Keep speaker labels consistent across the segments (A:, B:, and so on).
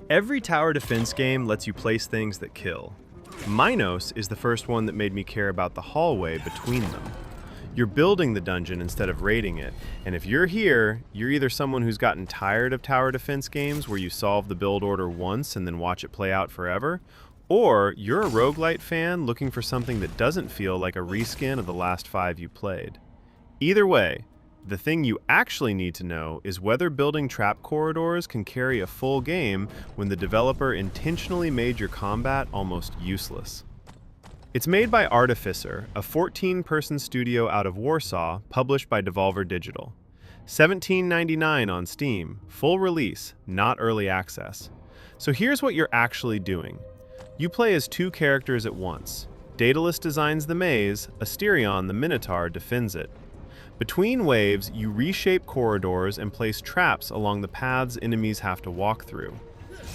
A: Every tower defense game lets you place things that kill. MINOS is the first one that made me care about the hallway between them. You're building the dungeon instead of raiding it, and if you're here, you're either someone who's gotten tired of tower defense games where you solve the build order once and then watch it play out forever, or you're a roguelite fan looking for something that doesn't feel like a reskin of the last 5 you played. Either way, the thing you actually need to know is whether building trap corridors can carry a full game when the developer intentionally made your combat almost useless. It's made by Artificer, a 14-person studio out of Warsaw, published by Devolver Digital. $17.99 on Steam, full release, not early access. So here's what you're actually doing. You play as 2 characters at once. Daedalus designs the maze, Asterion the Minotaur defends it. Between waves, you reshape corridors and place traps along the paths enemies have to walk through.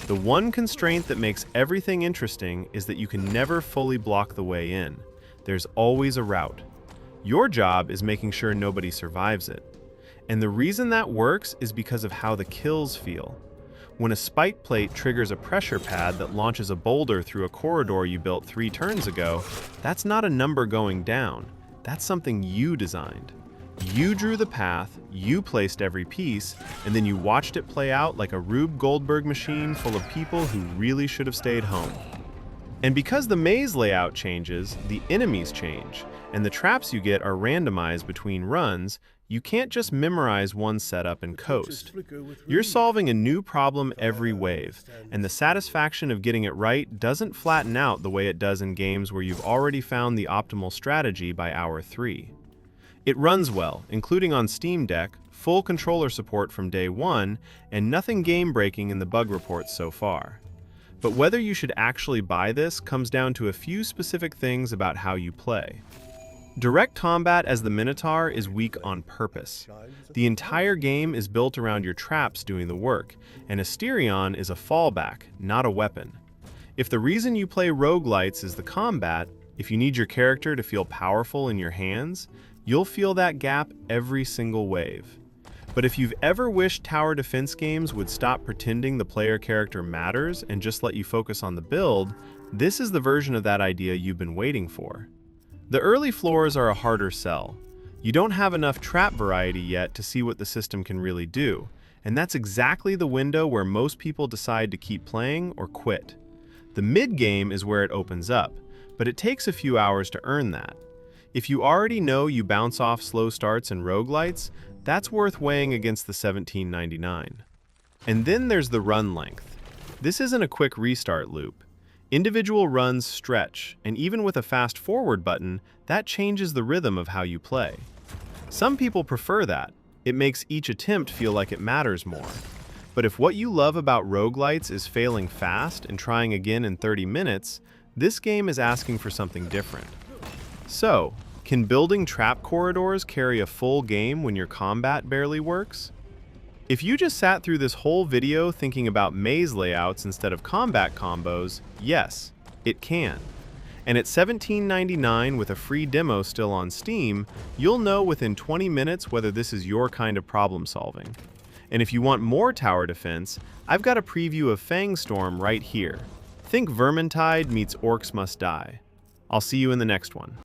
A: The one constraint that makes everything interesting is that you can never fully block the way in. There's always a route. Your job is making sure nobody survives it. And the reason that works is because of how the kills feel. When a spike plate triggers a pressure pad that launches a boulder through a corridor you built 3 turns ago, that's not a number going down. That's something you designed. You drew the path, you placed every piece, and then you watched it play out like a Rube Goldberg machine full of people who really should have stayed home. And because the maze layout changes, the enemies change, and the traps you get are randomized between runs, you can't just memorize one setup and coast. You're solving a new problem every wave, and the satisfaction of getting it right doesn't flatten out the way it does in games where you've already found the optimal strategy by hour 3. It runs well, including on Steam Deck, full controller support from day 1, and nothing game-breaking in the bug reports so far. But whether you should actually buy this comes down to a few specific things about how you play. Direct combat as the Minotaur is weak on purpose. The entire game is built around your traps doing the work, and Asterion is a fallback, not a weapon. If the reason you play roguelites is the combat, if you need your character to feel powerful in your hands, you'll feel that gap every single wave. But if you've ever wished tower defense games would stop pretending the player character matters and just let you focus on the build, this is the version of that idea you've been waiting for. The early floors are a harder sell. You don't have enough trap variety yet to see what the system can really do, and that's exactly the window where most people decide to keep playing or quit. The mid-game is where it opens up, but it takes a few hours to earn that. If you already know you bounce off slow starts and roguelites, that's worth weighing against the $17.99. And then there's the run length. This isn't a quick restart loop. Individual runs stretch, and even with a fast forward button, that changes the rhythm of how you play. Some people prefer that. It makes each attempt feel like it matters more. But if what you love about roguelites is failing fast and trying again in 30 minutes, this game is asking for something different. So, can building trap corridors carry a full game when your combat barely works? If you just sat through this whole video thinking about maze layouts instead of combat combos, yes, it can. And at $17.99 with a free demo still on Steam, you'll know within 20 minutes whether this is your kind of problem solving. And if you want more tower defense, I've got a preview of Fangstorm right here. Think Vermintide meets Orcs Must Die. I'll see you in the next one.